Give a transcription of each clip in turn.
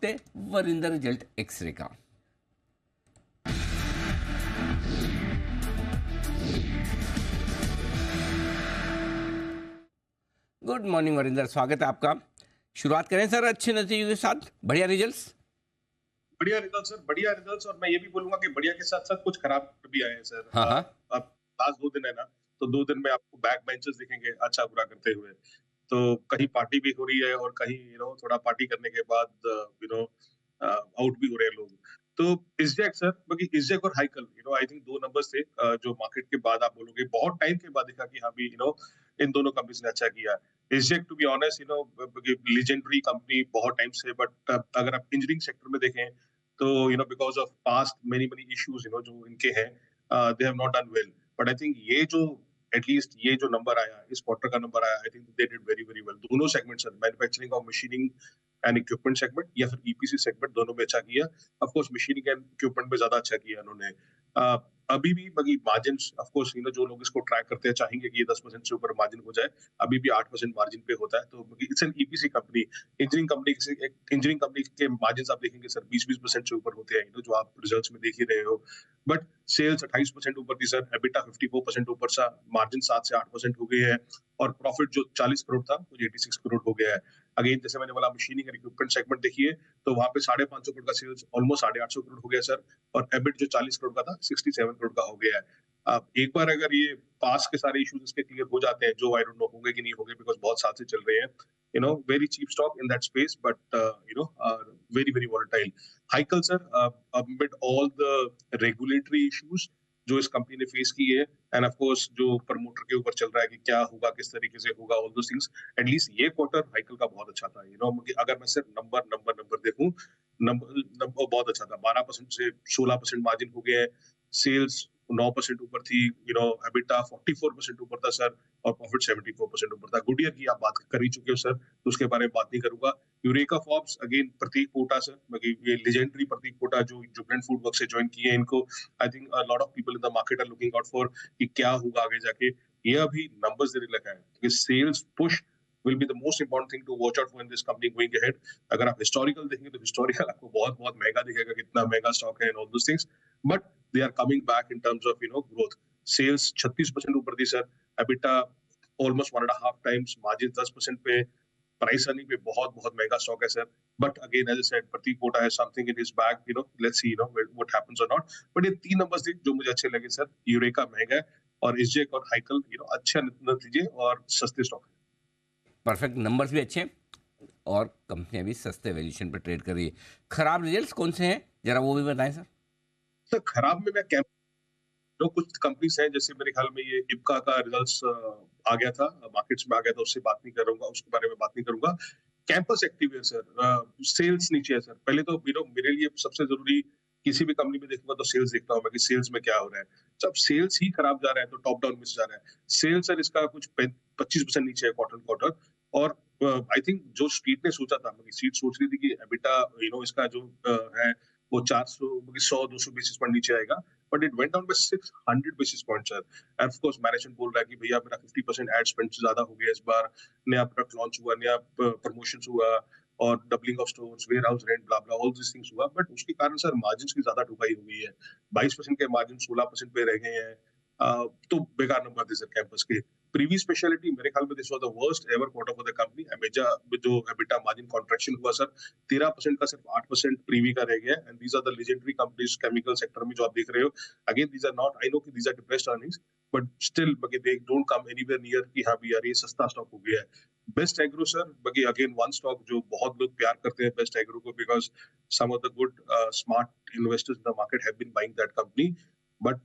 ते Varinder result x ray का। Good morning Varinder, स्वागत है आपका। शुरुआत करें सर अच्छे नतीजों के साथ, बढ़िया रिजल्ट्स। बढ़िया रिजल्ट सर, बढ़िया रिजल्ट्स। और मैं ये भी बोलूंगा कि बढ़िया के साथ साथ कुछ खराब भी आए हैं सर। हाँ हाँ। अब लास्ट 2 दिन है ना, तो 2 दिन में आपको बैक बेंचर्स दिखेंगे अच्छा बुरा करते हुए। तो कहीं पार्टी भी हो रही है और कहीं थोड़ा पार्टी करने के बाद आउट भी हो रहे हैं लोग। तो इस्जैक सर, बाकी इस्जैक और हाइकल आई थिंक 2 नंबर्स थे जो मार्केट के बाद आप बोलोगे बहुत टाइम के बाद दिखा कि हाँ भी इन दोनों कंपनीज ने अच्छा किया। इस्जैक to be honest legendary company बहुत टाइम से, बट अगर आप इंजीनियरिंग सेक्टर में देखें तो because of past many many issues जो इनके हैं, they have not done well. But I think ये जो एटलीस्ट ये जो नंबर आया, इस क्वार्टर का नंबर आया, I think they did very very well. दोनों सेगमेंट सर, मैन्युफैक्चरिंग और मशीनिंग एंड इक्विपमेंट सेगमेंट या फिर ईपीसी सेगमेंट, दोनों में अच्छा किया। Of course machining and equipment में ज्यादा अच्छा किया उन्होंने। अभी भी बाकी मार्जिन ऑफ कोर्स जो लोग इसको ट्रैक करते हैं चाहेंगे कि ये 10% से ऊपर मार्जिन हो जाए। अभी भी 8% मार्जिन पे होता है। तो it's an EPC company, engineering company के मार्जिन आप देखेंगे सर 20% से ऊपर होते हैं, जो आप रिजल्ट्स में देख ही रहे हो। बट सेल्स 28% ऊपर थी सर, एबिटा 54% ऊपर सा, मार्जिन 7 से 8% हो गई है, और प्रॉफिट जो 40 करोड़ था वो 86 करोड़ हो गया है। अगेन जैसे मैंने बोला, मशीनिंग एंड इक्विपमेंट सेगमेंट देखिए तो वहां पे 550 करोड़ का सेल्स ऑलमोस्ट 850 करोड़ हो गया सर, और एबिट जो 40 करोड़ का था 67 करोड़ का हो गया है। अब एक बार अगर ये पास के सारे इश्यूज इसके क्लियर हो जाते हैं, जो आई डोंट नो होंगे कि नहीं होंगे बिकॉज बहुत साल से चल रहे हैं, very cheap stock in that space, but very very volatile. Heikel sir, amid all the regulatory issues जो इस कंपनी ने फेस की है, एंड ऑफ कोर्स जो प्रमोटर के ऊपर चल रहा है कि क्या होगा, किस तरीके से होगा, ऑल दोस थिंग्स, एटलीस्ट ये क्वार्टर हाइकल का बहुत अच्छा था। अगर मैं सिर्फ नंबर देखूं, नंबर बहुत अच्छा था। 12% से 16% मार्जिन हो गया है, सेल्स 9% ऊपर थी, एबिटा 44% ऊपर था सर, और प्रॉफिट 74% ऊपर था। गुडियर की आप बात कर ही चुके हो सर, तो उसके बारे में बात नहीं करूंगा। Eureka Forbes, again Prateek Pota sir, ये लेजेंडरी प्रतीक पोटा जो जुबलेंट फूड वर्क से ज्वाइन किए, इनको I think a lot of people in the market are looking out for कि क्या होगा आगे जाके। ये अभी नंबर्स देने लगा है क्योंकि sales push will be the most important thing to watch out for in this company going ahead. अगर आप हिस्टोरिकल देखेंगे तो हिस्टोरिकल आपको बहुत बहुत महंगा दिखेगा, कितना महंगा स्टॉक है and all those things, but they are coming back in terms of growth. Sales 36% ऊपर थी sir, EBITDA almost 1.5 times, margin 10% पे, प्राइस अर्निंग पे बहुत बहुत महंगा स्टॉक है sir. But again as I said, Prateek पोटा है something in his bag, let's see what happens or not. But ये 3 नंबर्स थे जो मुझे अच्छे लगे सर। यूरेका महंगा है, और इस्जेक और हाइकल अच्छे नतीजे और सस्ते स्टॉक है। परफेक्ट, नंबर्स भी अच्छे और कंपनियां भी सस्ते वैल्यूएशन पर ट्रेड कर रही है। खराब रिजल्ट्स कौन से हैं, जरा वो भी बताएं सर। सर खराब में मैं कुछ कंपनीज हैं, जैसे मेरे ख्याल में ये इप्का का रिजल्ट्स आ गया था, मार्केट्स में आ गया था, उससे बात नहीं करूंगा, उसके बारे में बात नहीं करूंगा। कैंपस एक्टिवेयर सर, सेल्स नीचे है सर। पहले तो मेरे लिए सबसे जरूरी, किसी भी कंपनी में देखूंगा तो सेल्स देखता हूँ मैं कि सेल्स में क्या हो रहा है। जब सेल्स ही खराब जा रहा है तो टॉप डाउन मिस जा रहा है। सेल्स सर इसका कुछ 25% नीचे है क्वार्टर। और आई थिंक जो स्ट्रीट ने सोचा था, स्ट्रीट सोच रही थी कि एबिटा इसका जो है वो 100-200 बेसिस पॉइंट नीचे आएगा, but it went down by 600 basis point sir. End of course management बोल रहा है कि भैया मेरा 50% एड स्पेंड ज्यादा हो गया इस बार, नया प्रोडक्ट लॉन्च हुआ, नया प्रमोशंस हुआ, और doubling of stores, warehouse rent, blah blah, all this things हुआ, बट उसके कारण सर मार्जिन्स की ज्यादा ठुकाई हुई है। 22% के मार्जिन 16% पे रह गए हैं। तो बेकार नंबर थे सर कैंपस के। प्रीवी स्पेशलिटी, मेरे ख्याल में this was the worst ever quarter for the company. अमेजा जो एबिटा मार्जिन कॉन्ट्रैक्शन हुआ सर, 13% का सिर्फ 8% प्रीवी का रह गया। And these are the legendary companies chemical sector में जो आप देख रहे हो। Again these are not, I know कि these are depressed earnings, but still they don't come anywhere near कि हाँ भी यार ये सस्ता स्टॉक हो गया है। बेस्ट एग्रो सर, बाकी अगेन वन स्टॉक जो बहुत लोग प्यार करते हैं बेस्ट एग्रो को, because some of the good smart investors in the market have been buying that company. But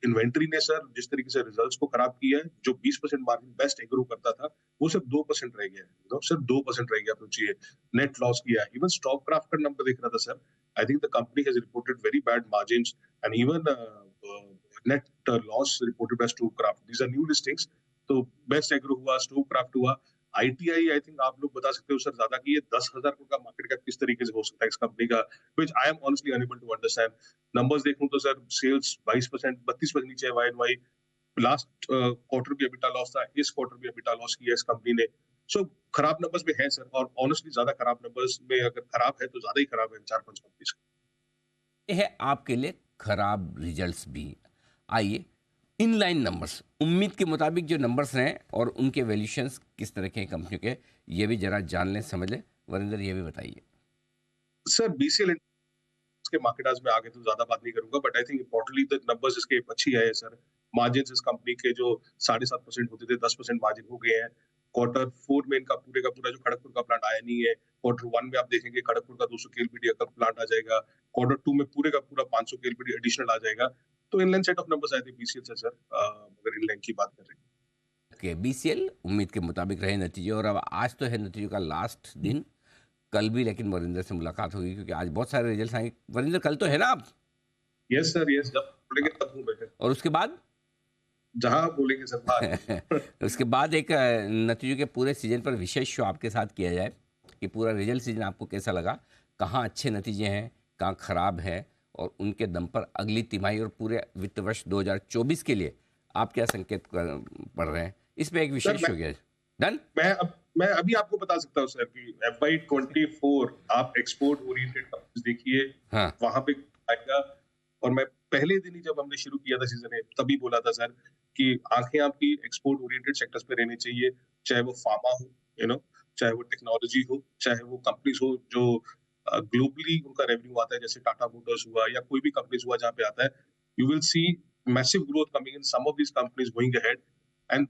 inventory ने सर जिस तरीके से रिजल्ट्स को खराब किया है, जो 20% मार्जिन बेस्ट एग्रो करता था वो सिर्फ 2% रह गया है, सिर्फ 2% रह गया। सोचिए, नेट लॉस किया है। इवन स्टॉक क्राफ्ट का नंबर देख रहा था sir, I think the company has reported very bad margins, and even net loss reported by Stock Craft. These are new listings. तो बेस्ट एग्रो हुआ, स्टॉक क्राफ्ट हुआ, आईटीआई आई थिंक आप लोग बता सकते हो सर ज्यादा कि ये 10,000 करोड़ का मार्केट कैप किस तरीके से हो सकता है इस कंपनी का, which I am honestly unable to understand. Numbers देखूं तो सर सेल्स 22%, 32% नीचे है Y and Y. Last quarter भी एबिटा लॉस था, इस क्वार्टर भी एबिटा लॉस किया इस कंपनी ने। सो खराब नंबर्स में है सर, और ऑनेस्टली ज्यादा खराब नंबर्स में अगर खराब है तो ज्यादा ही खराब है 4-5 कंपनीज। ये है आपके लिए खराब रिजल्ट्स भी। आइए इनलाइन नंबर्स, उम्मीद के मुताबिक जो नंबर्स हैं और उनके वैल्यूशंस किस तरह के हैं कंपनियों के, ये भी जरा जान लें, समझ लें। वरिंदर, ये भी बताइए। सर बीसीएल के मार्केट आज में आगे तो ज्यादा बात नहीं करूंगा, but I think importantly the numbers इसके अच्छी आए सर। मार्जिन इस कंपनी के जो 7.5% होते थे 10% मार्जिन हो गए हैं। Q4 में इनका पूरे का पूरा जो खड़गपुर का प्लांट आया नहीं है। Q1 में आप देखेंगे खड़गपुर का 200 केएलपीडी का प्लांट आ जाएगा। Q2 में पूरे का पूरा 500 केएलपीडी एडिशनल आ जाएगा। तो इनलाइन सेट ऑफ नंबर्स आए थे बीसीएल से सर, अगर इनलाइन की बात कर रहे हैं। कि बीसीएल उम्मीद के मुताबिक रहे नतीजे, और अब आज तो है नतीजों का लास्ट दिन, कल भी लेकिन वरिंदर से मुलाकात होगी क्योंकि आज बहुत सारे रिजल्ट आएंगे। वरिंदर, कल तो है ना आप? यस सर, यस, जब बोलेंगे तब हूँ मैं। और उसके बाद जहां आप बोलेंगे सर बात। उसके बाद एक नतीजों के पूरे सीजन पर विशेष शो आपके साथ किया जाए कि पूरा रिजल्ट सीजन आपको कैसा लगा, कहाँ अच्छे नतीजे हैं, कहाँ खराब है, और उनके दम पर अगली तिमाही और पूरे वित्त वर्ष 2024 के लिए आप क्या संकेत पढ़ रहे हैं, इस पे एक विशेष शो किया। डन। मैं अभी आपको बता सकता हूँ सर कि FY24 आप एक्सपोर्ट ओरिएंटेड कंपनीज देखिए, हाँ। वहां पे आएगा। और मैं पहले दिन ही जब हमने शुरू किया था सीजन है तभी बोला था सर कि आंखें आपकी एक्सपोर्ट ओरिएंटेड सेक्टर्स पे रहनी चाहिए, चाहे वो फार्मा हो, चाहे वो टेक्नोलॉजी हो, चाहे वो कंपनीज हो जो ग्लोबली उनका रेवेन्यू आता है, जैसे टाटा मोटर्स हुआ या कोई भी कंपनीज हुआ जहाँ पे आता है, you will see massive growth coming in some of these companies going ahead. And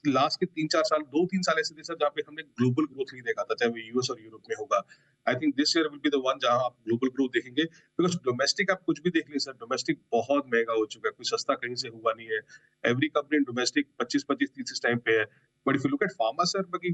last के 3-4 साल, 2-3 साल ऐसे थे सर जहाँ पे हमने ग्लोबल ग्रोथ नहीं देखा था, चाहे वो यूएस और यूरोप में होगा। I think this year will be the one जहाँ आप ग्लोबल ग्रोथ देखेंगे, बिकॉज डोमेस्टिक आप कुछ भी देख लीजिए सर, डोमेस्टिक बहुत महंगा हो चुका है, कोई सस्ता कहीं से हुआ नहीं है। एवरी कंपनी इन डोमेस्टिक 25-25-30 इस टाइम पे है। But if you look at pharma sir, बाकी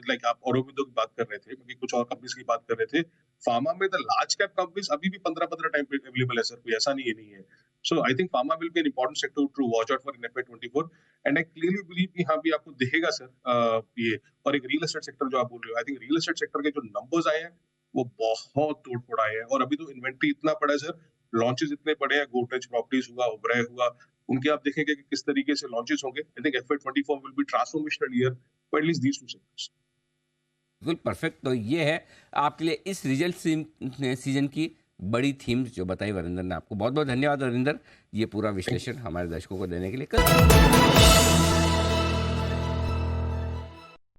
लाइक आप औरोबिंदो की बात कर रहे थे, बाकी कुछ और कंपनीज की बात कर रहे थे, फार्मा में द लार्ज कैप कंपनीज अभी भी 15 टाइम पे अवेलेबल है सर, कोई ऐसा नहीं है। So I think pharma will be an important sector to watch out for in FY24। And I clearly believe कि हाँ भी आपको दिखेगा सर ये। और एक रियल एस्टेट सेक्टर जो आप बोल रहे हो, I think real estate sector के जो नंबर्स आए हैं वो बहुत तोड़-फोड़ आए हैं, और अभी तो इन्वेंट्री इतना पड़ा है सर, लॉन्चेस इतने पड़े हैं, गोदरेज प्रॉपर्टीज हुआ, ओबराय हुआ, उनके आप देखेंगे कि किस तरीके से लॉन्चेस होंगे। I think FY24 will be transformational year for at least these two sectors. बिल्कुल परफेक्ट। तो ये है आपके लिए इस रिजल्ट सीजन की बड़ी थीम्स जो बताई वरिंदर ने आपको। बहुत बहुत धन्यवाद वरिंदर, ये पूरा विश्लेषण हमारे दर्शकों को देने के लिए। कल